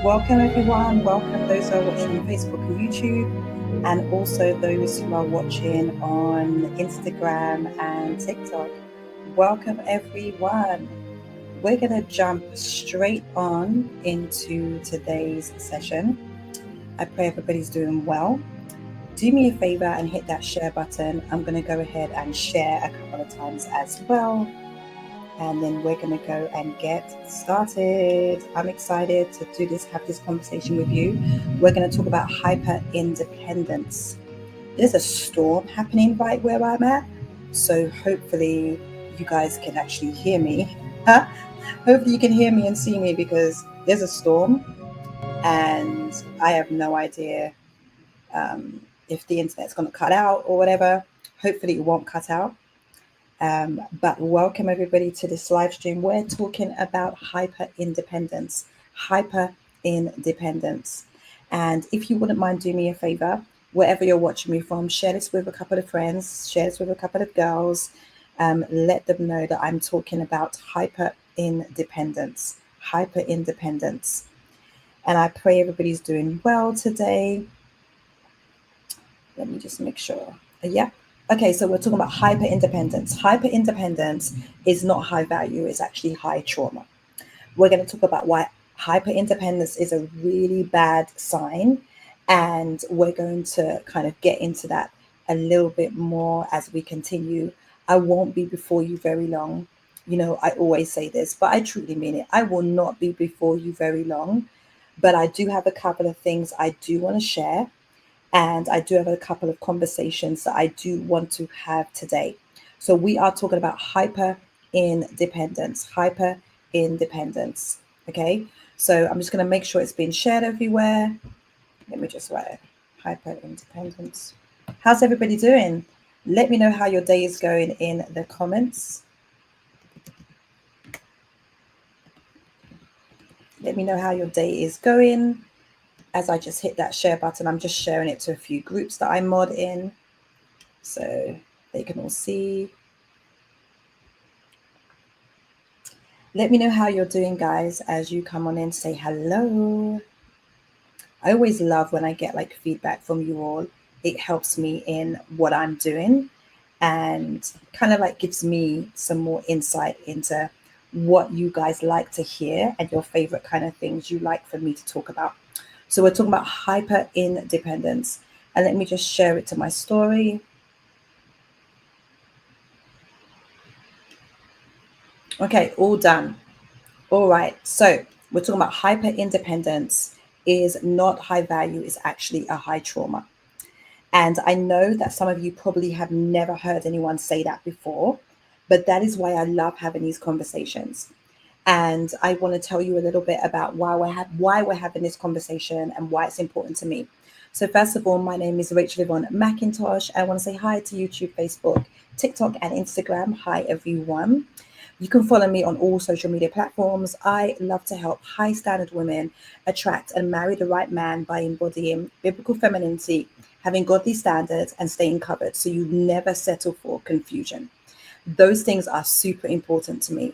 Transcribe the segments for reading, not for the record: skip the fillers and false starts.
Welcome, everyone. Welcome those who are watching on Facebook and YouTube, and also those who are watching on Instagram and TikTok. Welcome, everyone. We're going to jump straight on into today's session. I pray everybody's doing well. Do me a favor and hit that share button. I'm going to go ahead and share a couple of times as well. And then we're going to go and get started. I'm excited to have this conversation with you. We're going to talk about hyper independence. There's a storm happening right where I'm at, so hopefully you guys can actually hear me. Hopefully you can hear me and see me, because there's a storm and I have no idea if the internet's going to cut out or whatever. Hopefully it won't cut out. But welcome everybody to this live stream. We're talking about hyper independence. And if you wouldn't mind doing me a favor, wherever you're watching me from, share this with a couple of friends, share this with a couple of girls. Let them know that I'm talking about hyper independence. And I pray everybody's doing well today. Let me just make sure. Yeah. Okay, so we're talking about hyper independence. Hyper independence is not high value, it's actually high trauma. We're going to talk about why hyper independence is a really bad sign, and we're going to kind of get into that a little bit more as we continue. I won't be before you very long. You know, I always say this, but I truly mean it. I will not be before you very long, but I do have a couple of things I do want to share. And I do have a couple of conversations that I do want to have today. So we are talking about hyper independence. Okay. So I'm just going to make sure it's being shared everywhere. Let me just write it. Hyper independence. How's everybody doing? Let me know how your day is going in the comments. Let me know how your day is going. As I just hit that share button, I'm just sharing it to a few groups that I mod in, so they can all see. Let me know how you're doing, guys, as you come on in, say hello. I always love when I get like feedback from you all. It helps me in what I'm doing and kind of like gives me some more insight into what you guys like to hear and your favorite kind of things you like for me to talk about. So we're talking about hyper independence, and let me just share it to my story. Okay, all done. All right, so we're talking about hyper independence is not high value, it's actually a high trauma. And I know that some of you probably have never heard anyone say that before, but that is why I love having these conversations. And I want to tell you a little bit about why we're having this conversation and why it's important to me. So first of all, my name is Rachel-Yvonne McIntosh. I want to say hi to YouTube, Facebook, TikTok, and Instagram. Hi, everyone. You can follow me on all social media platforms. I love to help high standard women attract and marry the right man by embodying biblical femininity, having godly standards, and staying covered so you never settle for confusion. Those things are super important to me.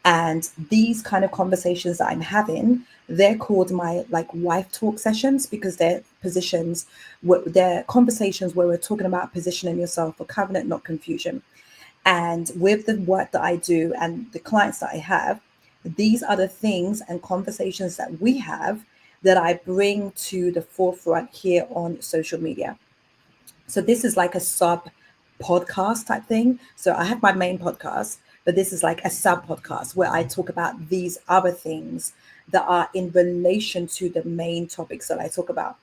And these kind of conversations that I'm having, they're called my like wife talk sessions, because they're conversations where we're talking about positioning yourself for covenant, not confusion. And with the work that I do and the clients that I have, these are the things and conversations that we have that I bring to the forefront here on social media. So this is like a sub podcast type thing. So I have my main podcast, but this is like a sub podcast where I talk about these other things that are in relation to the main topics that I talk about.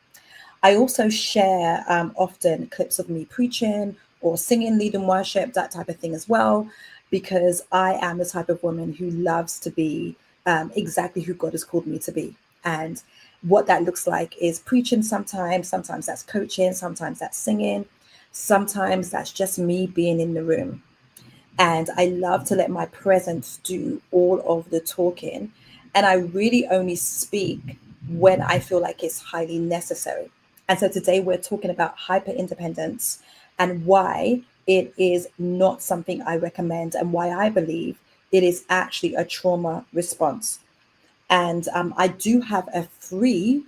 I also share often clips of me preaching or singing, leading worship, that type of thing as well, because I am the type of woman who loves to be exactly who God has called me to be. And what that looks like is preaching sometimes that's coaching, sometimes that's singing, sometimes that's just me being in the room. And I love to let my presence do all of the talking. And I really only speak when I feel like it's highly necessary. And so today we're talking about hyper independence and why it is not something I recommend, and why I believe it is actually a trauma response. And I do have a free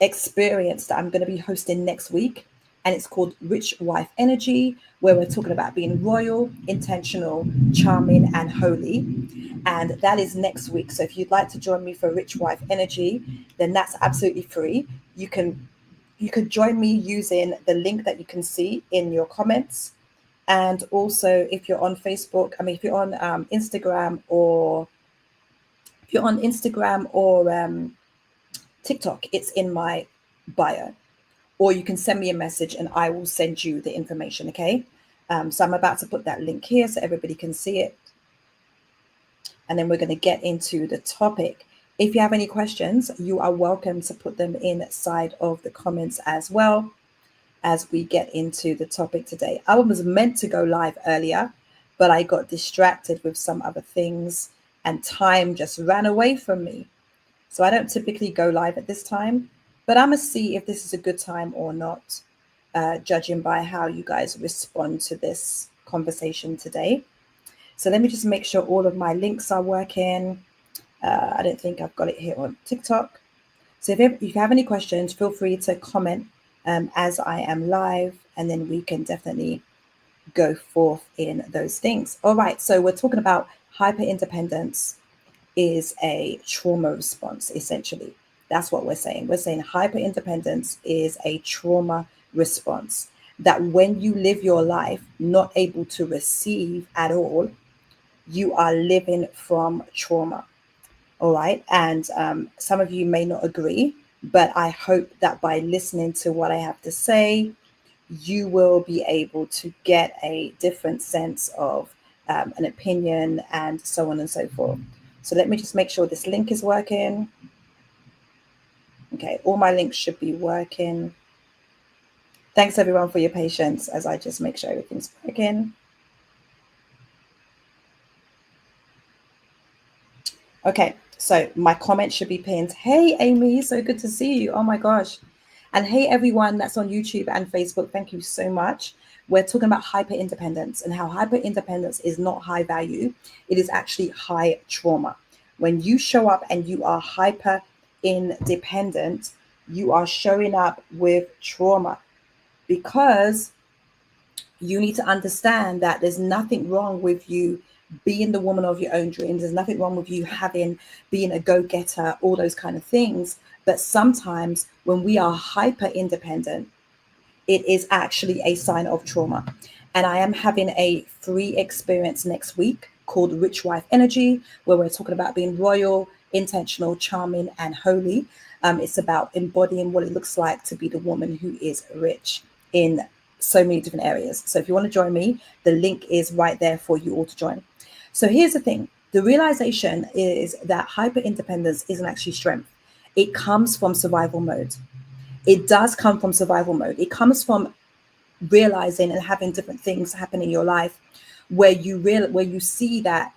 experience that I'm going to be hosting next week. And it's called Rich Wife Energy, where we're talking about being royal, intentional, charming, and holy. And that is next week. So if you'd like to join me for Rich Wife Energy, then that's absolutely free. You could join me using the link that you can see in your comments. And also, if you're on Facebook, if you're on Instagram or TikTok, it's in my bio. Or you can send me a message and I will send you the information. Okay. So I'm about to put that link here so everybody can see it. And then we're going to get into the topic. If you have any questions, you are welcome to put them inside of the comments as well as we get into the topic today. I was meant to go live earlier, but I got distracted with some other things and time just ran away from me. So I don't typically go live at this time, but I'm going to see if this is a good time or not, judging by how you guys respond to this conversation today. So let me just make sure all of my links are working. I don't think I've got it here on TikTok. So if you have any questions, feel free to comment as I am live, and then we can definitely go forth in those things. All right, so we're talking about hyper independence is a trauma response, essentially. That's what we're saying. We're saying hyper independence is a trauma response. That when you live your life not able to receive at all, you are living from trauma. All right. And some of you may not agree, but I hope that by listening to what I have to say, you will be able to get a different sense of an opinion and so on and so forth. So let me just make sure this link is working. Okay, all my links should be working. Thanks everyone for your patience as I just make sure everything's working. Okay, so my comment should be pinned. Hey, Amy, so good to see you. Oh my gosh. And hey, everyone that's on YouTube and Facebook, thank you so much. We're talking about hyper independence and how hyper independence is not high value. It is actually high trauma. When you show up and you are hyper independent, you are showing up with trauma because you need to understand that there's nothing wrong with you being the woman of your own dreams. There's nothing wrong with you being a go-getter, all those kind of things. But sometimes when we are hyper independent, it is actually a sign of trauma. And I am having a free experience next week called Rich Wife Energy, where we're talking about being royal, intentional, charming, and holy. It's about embodying what it looks like to be the woman who is rich in so many different areas. So if you want to join me, the link is right there for you all to join. So here's the thing. The realization is that hyper independence isn't actually strength. It comes from survival mode. It does come from survival mode. It comes from realizing and having different things happen in your life where you see that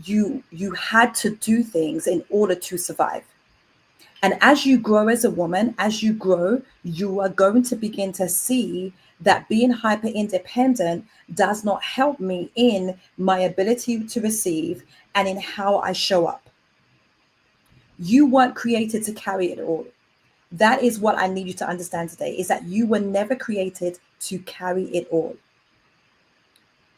you had to do things in order to survive. And as you grow as a woman, as you grow, you are going to begin to see that being hyper independent does not help me in my ability to receive and in how I show up. You weren't created to carry it all. That is what I need you to understand today, is that you were never created to carry it all.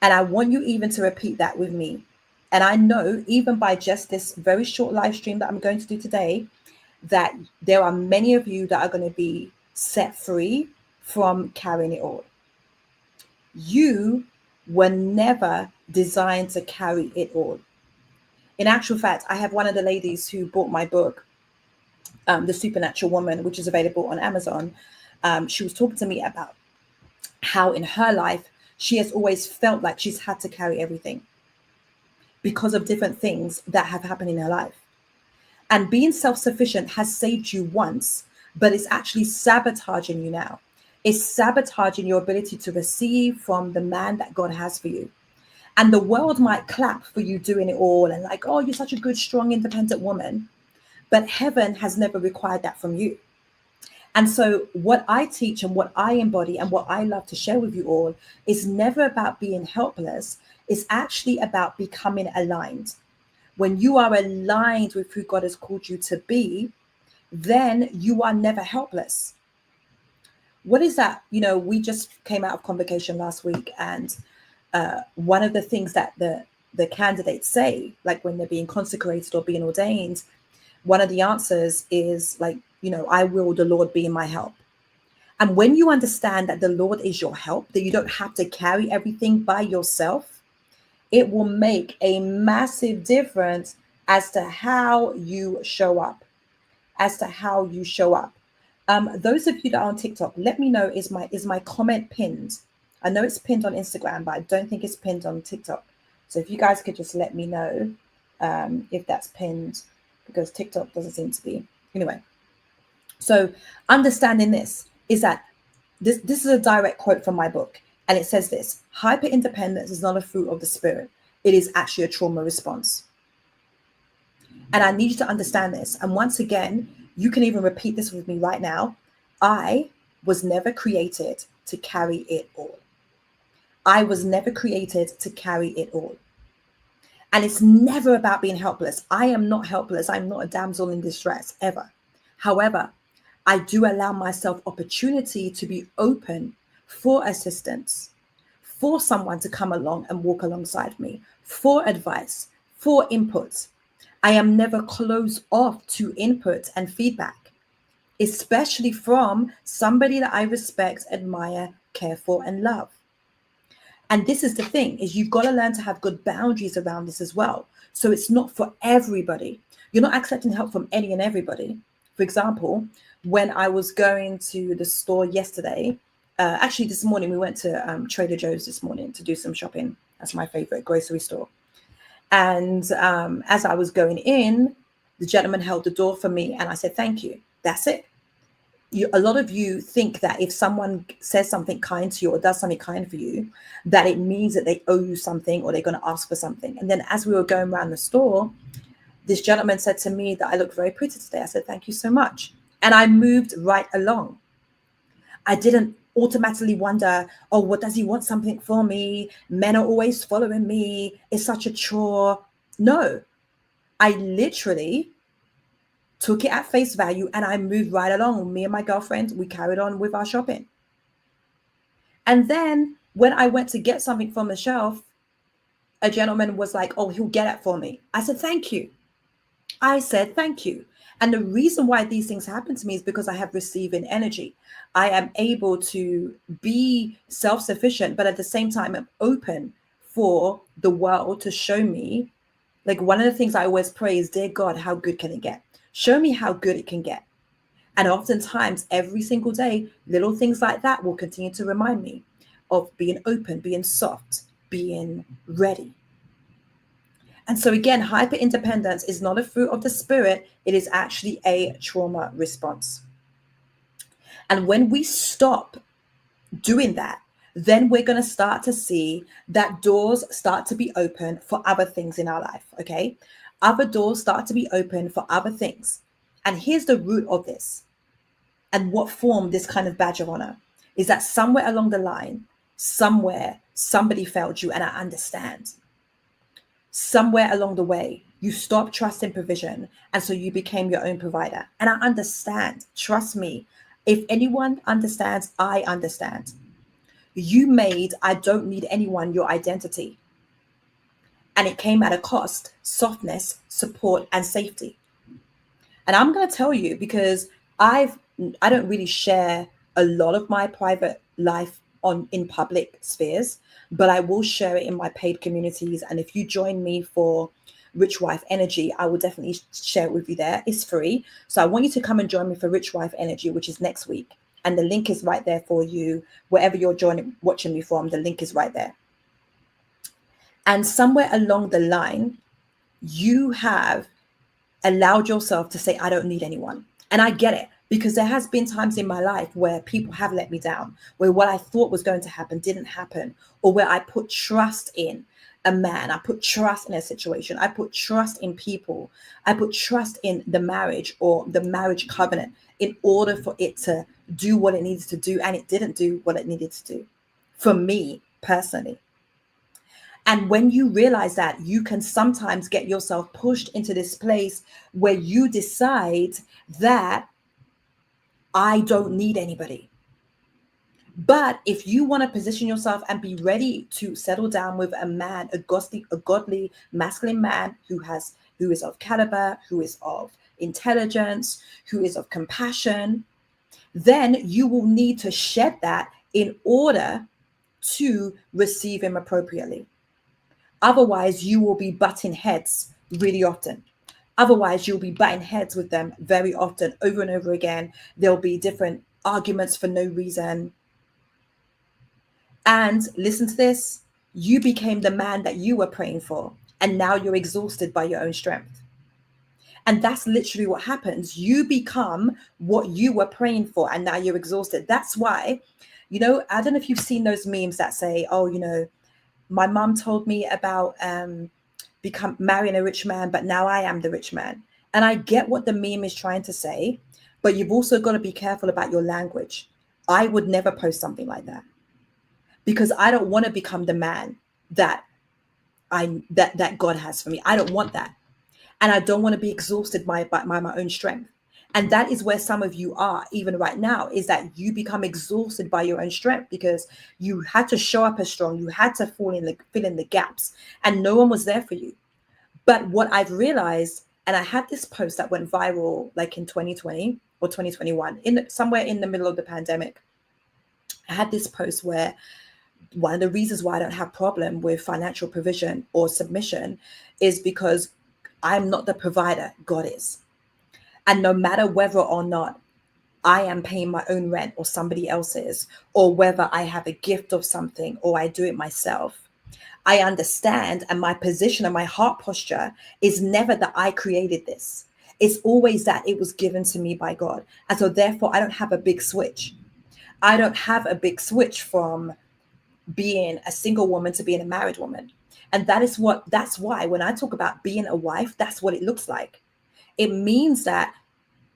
And I want you even to repeat that with me. And I know even by just this very short live stream that I'm going to do today, that there are many of you that are going to be set free from carrying it all. You were never designed to carry it all. In actual fact, I have one of the ladies who bought my book, The Supernatural Woman, which is available on Amazon. She was talking to me about how in her life, she has always felt like she's had to carry everything because of different things that have happened in her life. And being self-sufficient has saved you once, but it's actually sabotaging you now. It's sabotaging your ability to receive from the man that God has for you. And the world might clap for you doing it all and like, oh, you're such a good, strong, independent woman. But heaven has never required that from you. And so what I teach and what I embody and what I love to share with you all is never about being helpless. It's actually about becoming aligned. when you are aligned with who God has called you to be, then you are never helpless. What is that? We just came out of convocation last week, and one of the things that the candidates say, like when they're being consecrated or being ordained, one of the answers is like, I will the Lord be my help. And when you understand that the Lord is your help, that you don't have to carry everything by yourself, it will make a massive difference as to how you show up, those of you that are on TikTok, let me know, is my comment pinned? I know it's pinned on Instagram, but I don't think it's pinned on TikTok. So if you guys could just let me know if that's pinned, because TikTok doesn't seem to be. Anyway, so understanding this is that this is a direct quote from my book, and it says this: hyper independence is not a fruit of the spirit. It is actually a trauma response. And I need you to understand this. And once again, you can even repeat this with me right now. I was never created to carry it all. I was never created to carry it all. And it's never about being helpless. I am not helpless. I'm not a damsel in distress ever. However, I do allow myself opportunity to be open for assistance, for someone to come along and walk alongside me, for advice, for input. I am never closed off to input and feedback, especially from somebody that I respect, admire, care for, and love. And this is the thing, is you've got to learn to have good boundaries around this as well. So it's not for everybody. You're not accepting help from any and everybody. For example, when I was going to the store yesterday, actually this morning, we went to Trader Joe's this morning to do some shopping. That's my favorite grocery store. And as I was going in, the gentleman held the door for me and I said, thank you. That's it. A lot of you think that if someone says something kind to you or does something kind for you, that it means that they owe you something or they're going to ask for something. And then as we were going around the store, this gentleman said to me that I look very pretty today. I said, thank you so much. And I moved right along. I didn't automatically wonder, oh, what does he want something for me? Men are always following me. It's such a chore. No, I literally took it at face value and I moved right along. Me and my girlfriend, we carried on with our shopping. And then when I went to get something from the shelf, a gentleman was like, oh, he'll get it for me. I said, thank you. I said, thank you. And the reason why these things happen to me is because I have receiving energy. I am able to be self-sufficient, but at the same time, I'm open for the world to show me. Like, one of the things I always pray is, dear God, how good can it get? Show me how good it can get. And oftentimes, every single day, little things like that will continue to remind me of being open, being soft, being ready. And so again, hyper independence is not a fruit of the spirit. It is actually a trauma response. And when we stop doing that, then we're going to start to see that doors start to be open for other things in our life. Okay. Other doors start to be open for other things. And here's the root of this. And what formed this kind of badge of honor is that somewhere along the line, somewhere somebody failed you. And I understand. Somewhere along the way, you stopped trusting provision. And so you became your own provider. And I understand. Trust me. If anyone understands, I understand. You made, I don't need anyone, your identity. And it came at a cost: softness, support, and safety. And I'm going to tell you, because I don't really share a lot of my private life in public spheres, but I will share it in my paid communities. And if you join me for Rich Wife Energy, I will definitely share it with you there. It's free. So I want you to come and join me for Rich Wife Energy, which is next week. And the link is right there for you. Wherever you're watching me from, the link is right there. And somewhere along the line, you have allowed yourself to say, I don't need anyone. And I get it, because there has been times in my life where people have let me down, where what I thought was going to happen didn't happen, or where I put trust in a man, I put trust in a situation, I put trust in people, I put trust in the marriage or the marriage covenant in order for it to do what it needs to do, and it didn't do what it needed to do for me personally. And when you realize that, you can sometimes get yourself pushed into this place where you decide that I don't need anybody. But if you want to position yourself and be ready to settle down with a man, a godly masculine man who is of caliber, who is of intelligence, who is of compassion, then you will need to shed that in order to receive him appropriately. Otherwise, you will be butting heads really often. Otherwise, you'll be butting heads with them very often, over and over again. There'll be different arguments for no reason. And listen to this, you became the man that you were praying for, and now you're exhausted by your own strength. And that's literally what happens. You become what you were praying for, and now you're exhausted. That's why, I don't know if you've seen those memes that say, oh, my mom told me about become marrying a rich man, but now I am the rich man. And I get what the meme is trying to say, but you've also got to be careful about your language. I would never post something like that, because I don't want to become the man that that God has for me. I don't want that. And I don't want to be exhausted by my own strength. And that is where some of you are even right now, is that you become exhausted by your own strength because you had to show up as strong. You had to fill in the gaps, and no one was there for you. But what I've realized, and I had this post that went viral like in 2020 or 2021, somewhere in the middle of the pandemic. I had this post where one of the reasons why I don't have problem with financial provision or submission is because I'm not the provider, God is. And no matter whether or not I am paying my own rent or somebody else's, or whether I have a gift of something or I do it myself, I understand, and my position and my heart posture is never that I created this. It's always that it was given to me by God. And so therefore I don't have a big switch. I don't have a big switch from being a single woman to being a married woman. And that's why when I talk about being a wife, that's what it looks like. It means that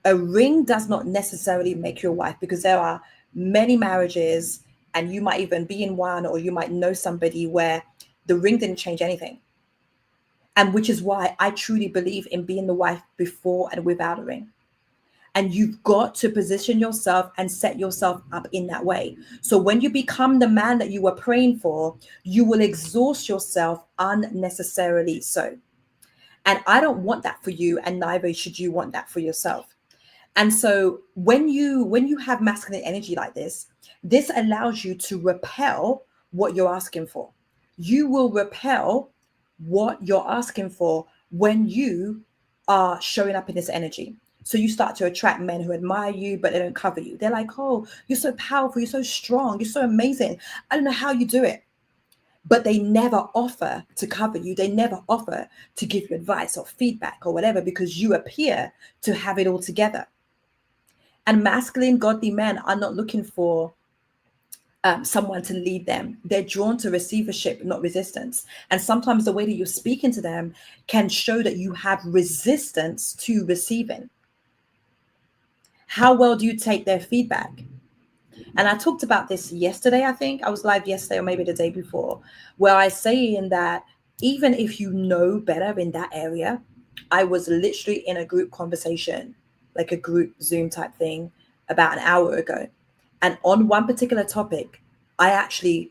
a ring does not necessarily make you a wife, because there are many marriages, and you might even be in one, or you might know somebody where the ring didn't change anything. And which is why I truly believe in being the wife before and without a ring. And you've got to position yourself and set yourself up in that way. So when you become the man that you were praying for, you will exhaust yourself unnecessarily so. And I don't want that for you, and neither should you want that for yourself. And so when you have masculine energy like this allows you to repel what you're asking for. You will repel what you're asking for when you are showing up in this energy. So you start to attract men who admire you, but they don't cover you. They're like, oh, you're so powerful, you're so strong, you're so amazing. I don't know how you do it. But they never offer to cover you. They never offer to give you advice or feedback or whatever, because you appear to have it all together. And masculine, godly men are not looking for someone to lead them. They're drawn to receivership, not resistance. And sometimes the way that you're speaking to them can show that you have resistance to receiving. How well do you take their feedback? And I talked about this yesterday. I think I was live yesterday, or maybe the day before, where I say in that even if you know better in that area, I was literally in a group conversation, like a group Zoom type thing, about an hour ago. And on one particular topic, I actually,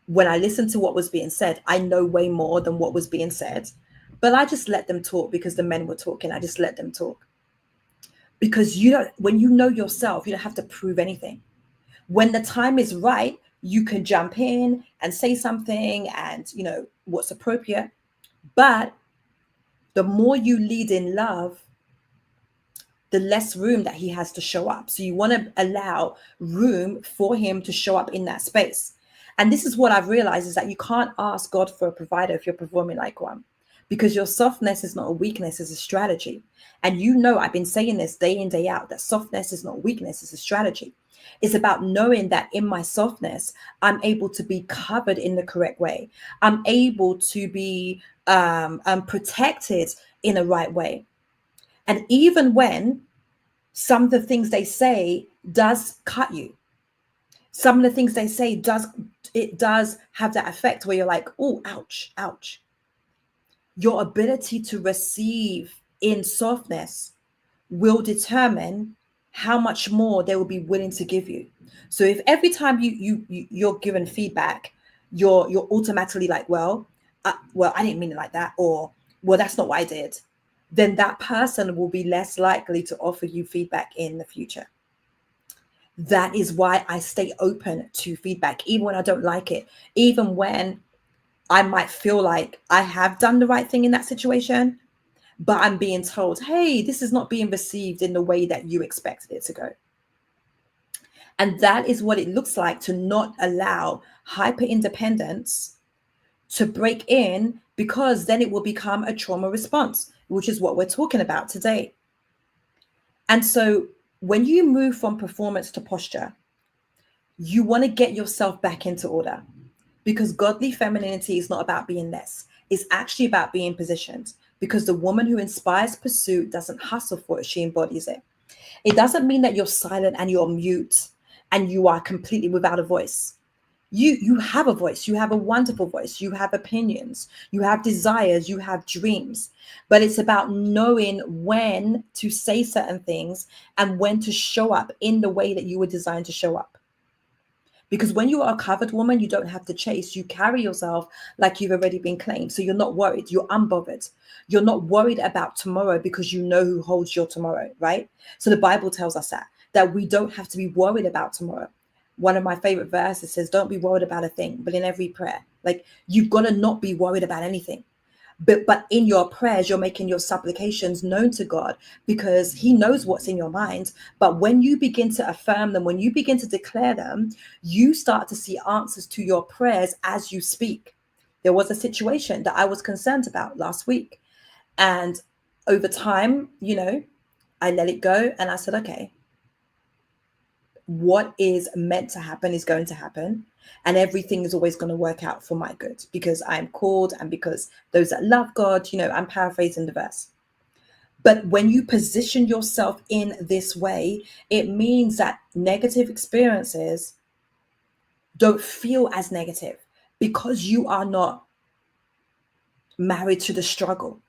when I listened to what was being said, I know way more than what was being said. But I just let them talk because the men were talking. I just let them talk. Because when you know yourself, you don't have to prove anything. When the time is right, you can jump in and say something and, what's appropriate. But the more you lead in love, the less room that he has to show up. So you want to allow room for him to show up in that space. And this is what I've realized, is that you can't ask God for a provider if you're performing like one, because your softness is not a weakness, it's a strategy. And I've been saying this day in, day out, that softness is not weakness, it's a strategy. It's about knowing that in my softness, I'm able to be covered in the correct way. I'm able to be protected in the right way. And even when some of the things they say does cut you. some of the things they say does have that effect where you're like, oh, ouch, ouch. Your ability to receive in softness will determine how much more they will be willing to give you. So if every time you're given feedback, you're automatically like, well, I didn't mean it like that, or well, that's not what I did, then that person will be less likely to offer you feedback in the future. That is why I stay open to feedback, even when I don't like it, even when I might feel like I have done the right thing in that situation, but I'm being told, hey, this is not being received in the way that you expected it to go. And that is what it looks like to not allow hyper independence to break in, because then it will become a trauma response, which is what we're talking about today. And so when you move from performance to posture, you want to get yourself back into order, because godly femininity is not about being less. It's actually about being positioned, because the woman who inspires pursuit doesn't hustle for it, she embodies it. It doesn't mean that you're silent and you're mute and you are completely without a voice. You have a voice. You have a wonderful voice. You have opinions. You have desires. You have dreams. But it's about knowing when to say certain things and when to show up in the way that you were designed to show up. Because when you are a covered woman, you don't have to chase. You carry yourself like you've already been claimed. So you're not worried. You're unbothered. You're not worried about tomorrow because you know who holds your tomorrow, right? So the Bible tells us that we don't have to be worried about tomorrow. One of my favorite verses says, don't be worried about a thing, but in every prayer, like, you've got to not be worried about anything. But in your prayers, you're making your supplications known to God, because he knows what's in your mind. But when you begin to affirm them, when you begin to declare them, you start to see answers to your prayers as you speak. There was a situation that I was concerned about last week. And over time, I let it go and I said, okay, what is meant to happen is going to happen, and everything is always going to work out for my good, because I'm called and because those that love God, I'm paraphrasing the verse. But when you position yourself in this way, it means that negative experiences don't feel as negative, because you are not married to the struggle.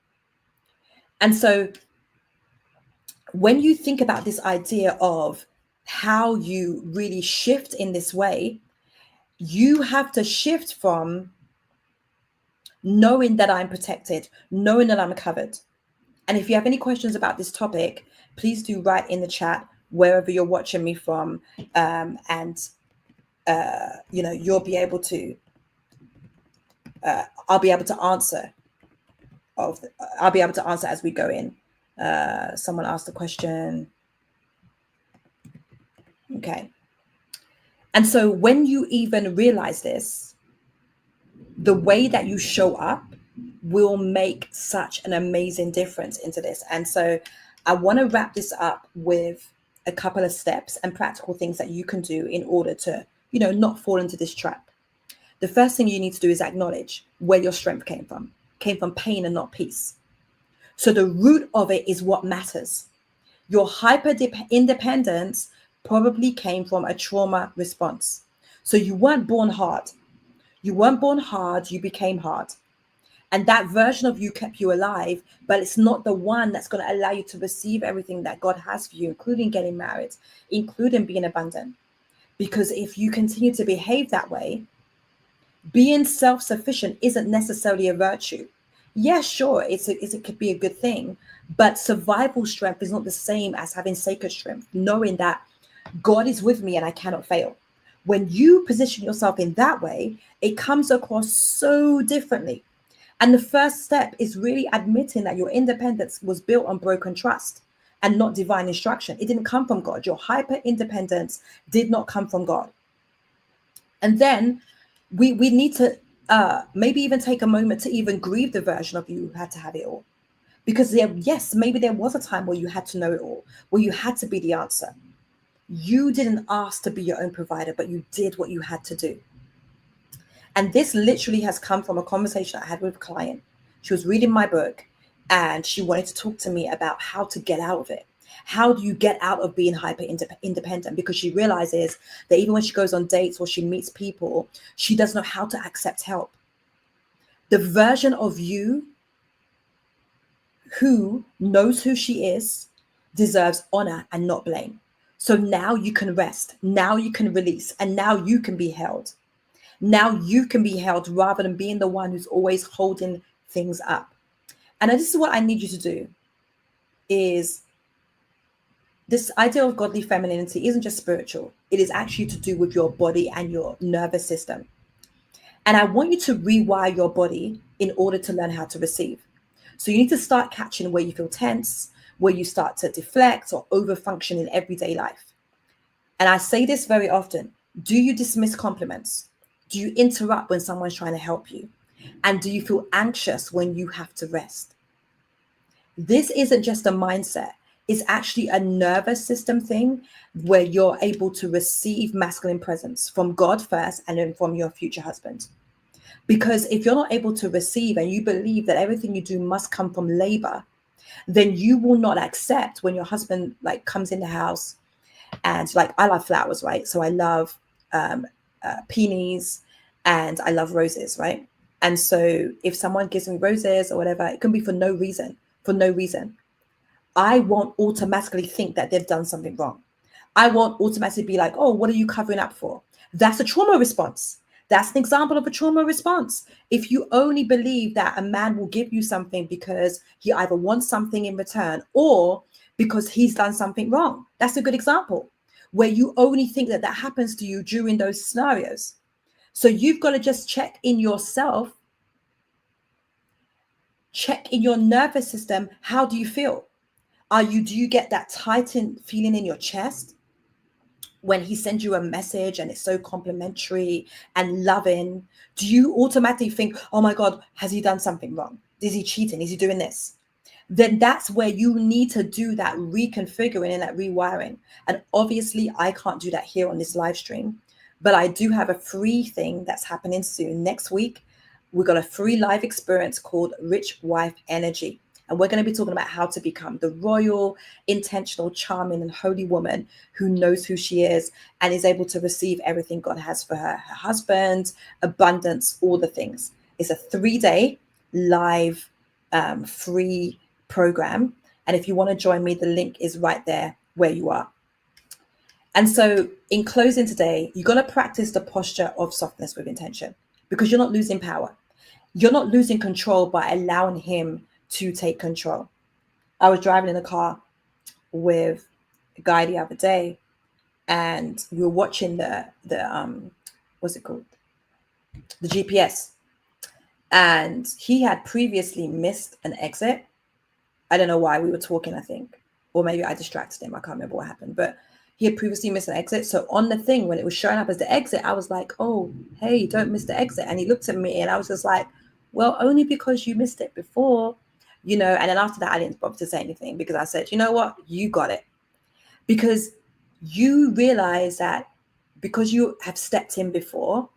And so when you think about this idea of how you really shift in this way, you have to shift from knowing that I'm protected, knowing that I'm covered. And if you have any questions about this topic, please do write in the chat wherever you're watching me from, and you'll be able to. I'll be able to answer. I'll be able to answer as we go in. Someone asked a question. Okay. And so when you even realize this, the way that you show up will make such an amazing difference into this. And so I want to wrap this up with a couple of steps and practical things that you can do in order to, not fall into this trap. The first thing you need to do is acknowledge where your strength came from pain and not peace. So the root of it is what matters. Your hyper independence probably came from a trauma response. So you weren't born hard. You weren't born hard, you became hard. And that version of you kept you alive, but it's not the one that's going to allow you to receive everything that God has for you, including getting married, including being abundant. Because if you continue to behave that way, being self-sufficient isn't necessarily a virtue. Yeah, sure, it could be a good thing, but survival strength is not the same as having sacred strength, knowing that God is with me and I cannot fail. When you position yourself in that way, it comes across so differently. And the first step is really admitting that your independence was built on broken trust and not divine instruction. It didn't come from God. Your hyper independence did not come from God. And then we need to maybe even take a moment to even grieve the version of you who had to have it all. Because yes, maybe there was a time where you had to know it all, where you had to be the answer. You didn't ask to be your own provider, but you did what you had to do. And this literally has come from a conversation I had with a client. She was reading my book and she wanted to talk to me about how to get out of it. How do you get out of being hyper independent? Because she realizes that even when she goes on dates or she meets people, she doesn't know how to accept help. The version of you who knows who she is deserves honor and not blame. So now you can rest, now you can release, and now you can be held. Now you can be held rather than being the one who's always holding things up. And this is what I need you to do is this idea of godly femininity isn't just spiritual. It is actually to do with your body and your nervous system. And I want you to rewire your body in order to learn how to receive. So you need to start catching where you feel tense, where you start to deflect or overfunction in everyday life. And I say this very often. Do you dismiss compliments? Do you interrupt when someone's trying to help you? And do you feel anxious when you have to rest? This isn't just a mindset. It's actually a nervous system thing where you're able to receive masculine presence from God first and then from your future husband. Because if you're not able to receive and you believe that everything you do must come from labor, then you will not accept when your husband like comes in the house and like I love flowers, right? So I love peonies and I love roses, right? And so if someone gives me roses or whatever, it can be for no reason, for no reason. I won't automatically think that they've done something wrong. I won't automatically be like, oh, what are you covering up for? That's a trauma response. That's an example of a trauma response. If you only believe that a man will give you something because he either wants something in return or because he's done something wrong, that's a good example where you only think that that happens to you during those scenarios. So you've got to just check in yourself, check in your nervous system. How do you feel? Do you get that tightened feeling in your chest when he sends you a message and it's so complimentary and loving? Do you automatically think, oh my God, has he done something wrong? Is he cheating? Is he doing this? Then that's where you need to do that reconfiguring and that rewiring. And obviously, I can't do that here on this live stream, but I do have a free thing that's happening soon. Next week, we've got a free live experience called Rich Wife Energy. And we're going to be talking about how to become the royal, intentional, charming, and holy woman who knows who she is and is able to receive everything God has for her, her husband, abundance, all the things. It's a 3-day live free program. And if you want to join me, the link is right there where you are. And so in closing today, you're going to practice the posture of softness with intention because you're not losing power. You're not losing control by allowing him to take control. I was driving in a car with a guy the other day and we were watching the what's it called? The GPS. And he had previously missed an exit. I don't know why. We were talking, I think, or maybe I distracted him. I can't remember what happened, but he had previously missed an exit. So on the thing, when it was showing up as the exit, I was like, oh, hey, don't miss the exit. And he looked at me and I was just like, well, only because you missed it before, you know. And then after that, I didn't bother to say anything because I said, you know what, you got it. Because you realize that because you have stepped in before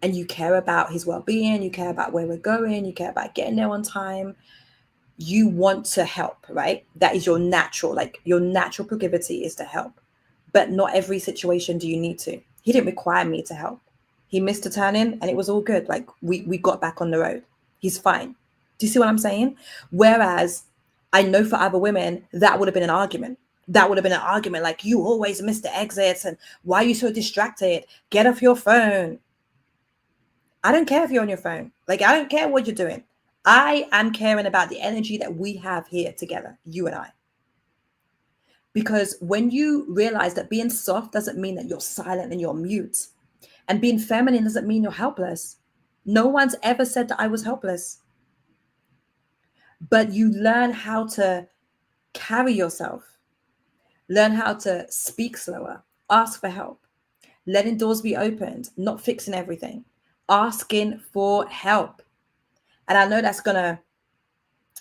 and you care about his well-being, you care about where we're going, you care about getting there on time, you want to help, right? That is your natural, like your natural proclivity is to help. But not every situation do you need to. He didn't require me to help. He missed a turn in and it was all good. Like we got back on the road. He's fine. Do you see what I'm saying? Whereas I know for other women, that would have been an argument. That would have been an argument like, you always miss the exits and why are you so distracted? Get off your phone. I don't care if you're on your phone. Like, I don't care what you're doing. I am caring about the energy that we have here together, you and I. Because when you realize that being soft doesn't mean that you're silent and you're mute, and being feminine doesn't mean you're helpless. No one's ever said that I was helpless. But you learn how to carry yourself, learn how to speak slower, ask for help, letting doors be opened, not fixing everything, asking for help. And I know that's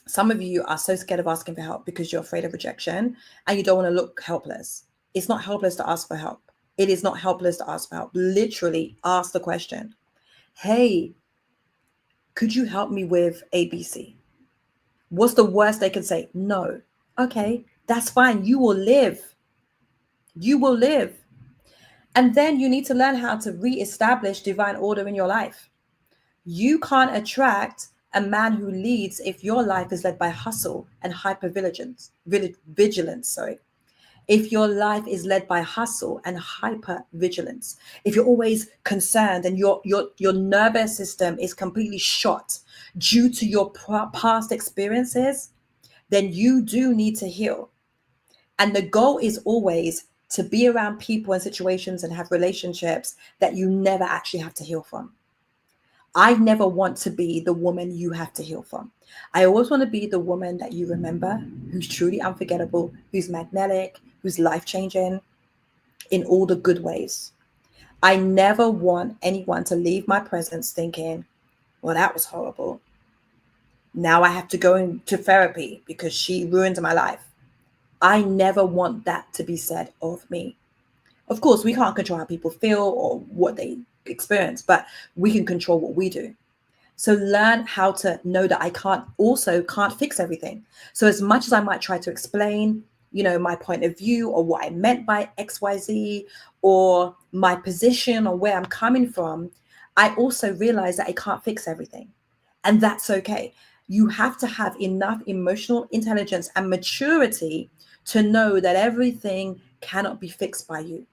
some of you are so scared of asking for help because you're afraid of rejection and you don't want to look helpless. It's not helpless to ask for help. It is not helpless to ask for help. Literally ask the question, hey, could you help me with ABC? What's the worst they can say? No. Okay, That's fine. You will live. You will live. And then you need to learn how to reestablish divine order in your life. You can't attract a man who leads if your life is led by hustle and vigilance, sorry. If your life is led by hustle and hyper vigilance, if you're always concerned and your nervous system is completely shot due to your past experiences, then you do need to heal. And the goal is always to be around people and situations and have relationships that you never actually have to heal from. I never want to be the woman you have to heal from. I always want to be the woman that you remember, who's truly unforgettable, who's magnetic, who's life-changing in all the good ways. I never want anyone to leave my presence thinking, well, that was horrible. Now I have to go into therapy because she ruined my life. I never want that to be said of me. Of course, we can't control how people feel or what they experience, but we can control what we do. So learn how to know that I can't fix everything. So as much as I might try to explain, my point of view or what I meant by XYZ or my position or where I'm coming from, I also realize that I can't fix everything. And that's okay. You have to have enough emotional intelligence and maturity to know that everything cannot be fixed by you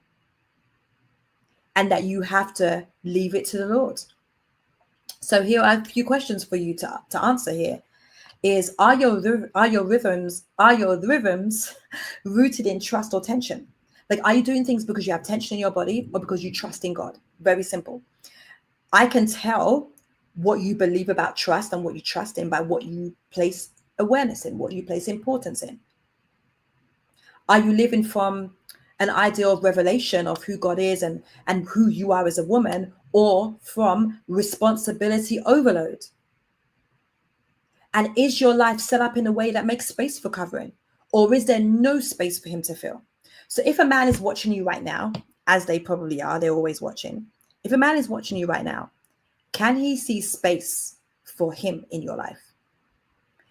and that you have to leave it to the Lord. So here are a few questions for you to answer here. Is are your rhythms rooted in trust or tension? Like, are you doing things because you have tension in your body or because you trust in God? Very simple. I can tell what you believe about trust and what you trust in by what you place awareness in, what you place importance in. Are you living from an idea of revelation of who God is and who you are as a woman, or from responsibility overload? And is your life set up in a way that makes space for covering? Or is there no space for him to fill? So if a man is watching you right now, as they probably are, they're always watching. If a man is watching you right now, can he see space for him in your life?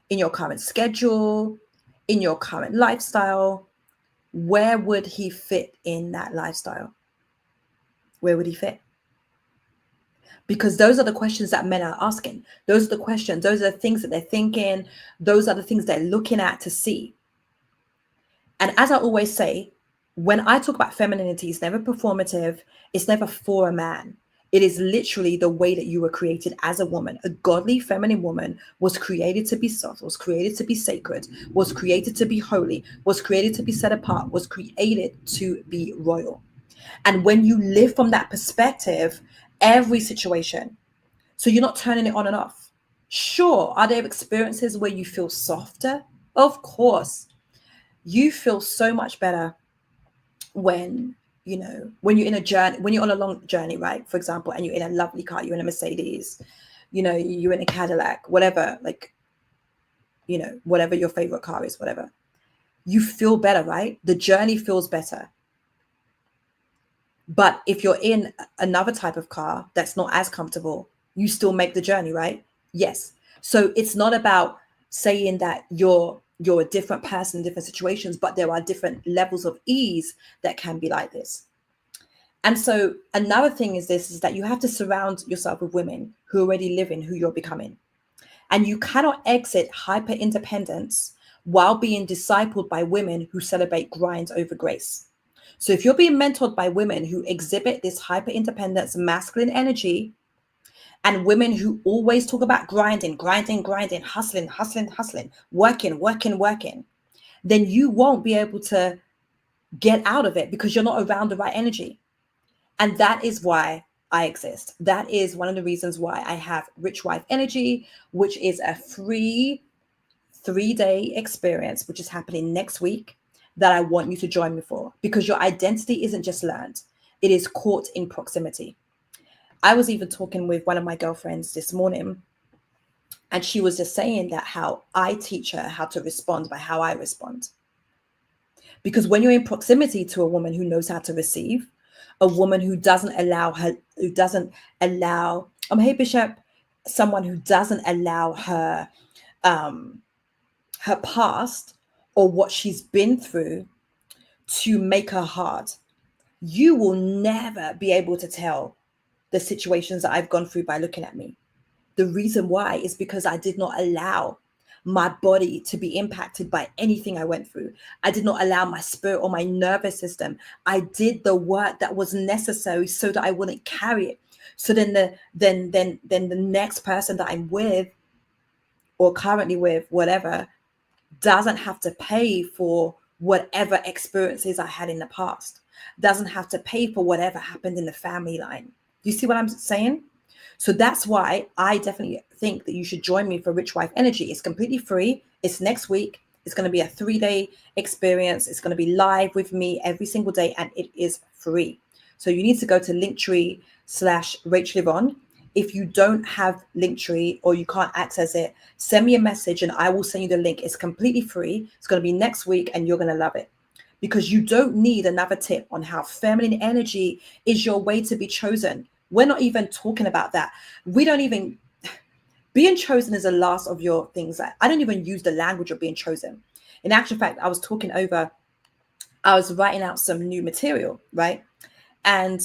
In your current schedule, in your current lifestyle? Where would he fit in that lifestyle? Where would he fit? Because those are the questions that men are asking. Those are the questions. Those are the things that they're thinking. Those are the things they're looking at to see. And as I always say, when I talk about femininity, it's never performative. It's never for a man. It is literally the way that you were created as a woman. A godly feminine woman was created to be soft, was created to be sacred, was created to be holy, was created to be set apart, was created to be royal. And when you live from that perspective, every situation, so you're not turning it on and off. Sure, are there experiences where you feel softer? Of course. You feel so much better when you're in a journey, when you're on a long journey, right? For example, and you're in a lovely car, you're in a Mercedes, you're in a Cadillac, whatever, like, whatever your favorite car is, whatever. You feel better, right? The journey feels better. But if you're in another type of car that's not as comfortable, you still make the journey, right? Yes. So it's not about saying that you're a different person in different situations, but there are different levels of ease that can be like this. And so another thing is that you have to surround yourself with women who already live in who you're becoming. And you cannot exit hyper independence while being discipled by women who celebrate grind over grace. So if you're being mentored by women who exhibit this hyper independence, masculine energy, and women who always talk about grinding, hustling, working, then you won't be able to get out of it because you're not around the right energy. And that is why I exist. That is one of the reasons why I have Rich Wife Energy, which is a free 3-day experience, which is happening next week, that I want you to join me for, because your identity isn't just learned, it is caught in proximity. I was even talking with one of my girlfriends this morning, and she was just saying that how I teach her how to respond by how I respond. Because when you're in proximity to a woman who knows how to receive, a woman who doesn't allow, hey Bishop, someone who doesn't allow her past or what she's been through to make her hard. You will never be able to tell the situations that I've gone through by looking at me. The reason why is because I did not allow my body to be impacted by anything I went through. I did not allow my spirit or my nervous system. I did the work that was necessary so that I wouldn't carry it. So then the next person that I'm with or currently with, whatever, doesn't have to pay for whatever experiences I had in the past, doesn't have to pay for whatever happened in the family line. Do you see what I'm saying? So that's why I definitely think that you should join me for Rich Wife Energy. It's completely free. It's next week. It's going to be a 3-day experience. It's going to be live with me every single day, and it is free. So you need to go to Linktree/Rachel-Yvonne. If you don't have Linktree or you can't access it, send me a message and I will send you the link. It's completely free. It's going to be next week and you're going to love it, because you don't need another tip on how feminine energy is your way to be chosen. We're not even talking about that. We don't even, being chosen is the last of your things. I don't even use the language of being chosen. In actual fact, I was writing out some new material, right? And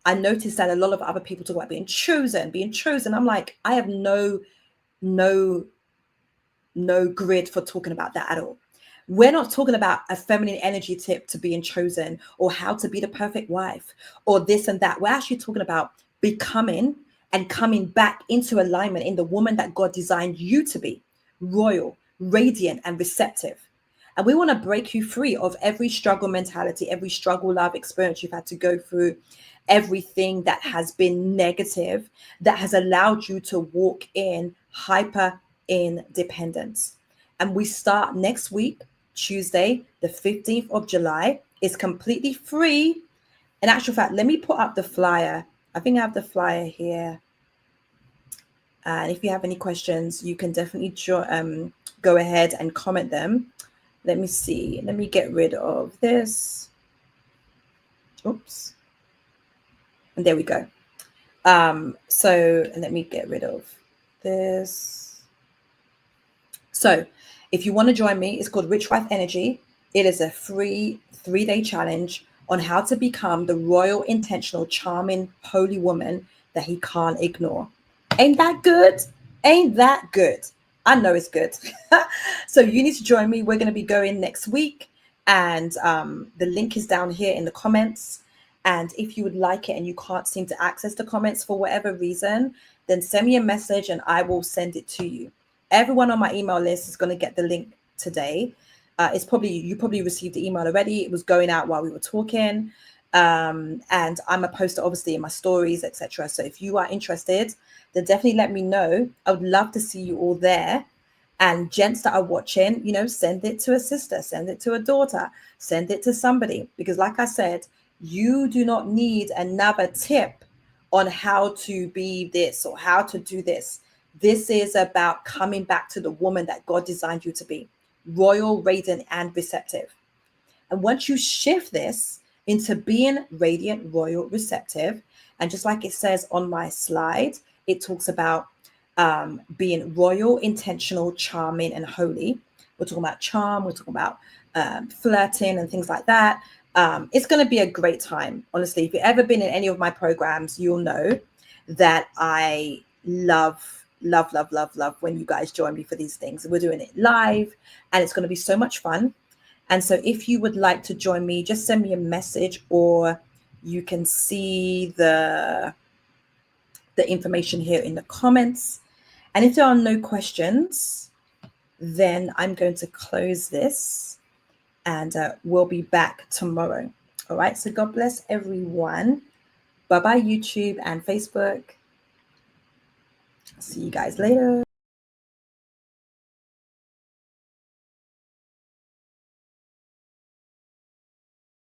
I noticed that a lot of other people talk about being chosen. I'm like, I have no grid for talking about that at all. We're not talking about a feminine energy tip to being chosen or how to be the perfect wife or this and that. We're actually talking about becoming and coming back into alignment in the woman that God designed you to be: royal, radiant, and receptive. And we want to break you free of every struggle mentality, every struggle love experience you've had to go through, everything that has been negative that has allowed you to walk in hyper independence. And we start next week, Tuesday, the 15th of July. It's completely free. In actual fact, let me put up the flyer. I think I have the flyer here. And if you have any questions, you can definitely go ahead and comment them. Let me see. Let me get rid of this. Oops. And there we go. So let me get rid of this. So if you want to join me, it's called Rich Wife Energy. It is a free 3-day challenge on how to become the royal, intentional, charming, holy woman that he can't ignore. Ain't that good? Ain't that good? I know it's good. So you need to join me. We're going to be going next week. And the link is down here in the comments. And if you would like it and you can't seem to access the comments for whatever reason, then send me a message and I will send it to you. Everyone on my email list is going to get the link today. You probably received the email already. It was going out while we were talking. And I'm a poster, obviously, in my stories, etc. So if you are interested, then definitely let me know. I would love to see you all there. And gents that are watching, send it to a sister, send it to a daughter, send it to somebody. Because like I said, you do not need another tip on how to be this or how to do this. This is about coming back to the woman that God designed you to be: royal, radiant, and receptive. And once you shift this into being radiant, royal, receptive, and just like it says on my slide, it talks about being royal, intentional, charming, and holy. We're talking about charm. We're talking about flirting and things like that. It's going to be a great time. Honestly, if you've ever been in any of my programs, you'll know that I love when you guys join me for these things. We're doing it live and it's going to be so much fun. And so if you would like to join me, just send me a message, or you can see the information here in the comments. And if there are no questions, then I'm going to close this and we'll be back tomorrow. All right. So God bless everyone. Bye-bye, YouTube and Facebook. See you guys later.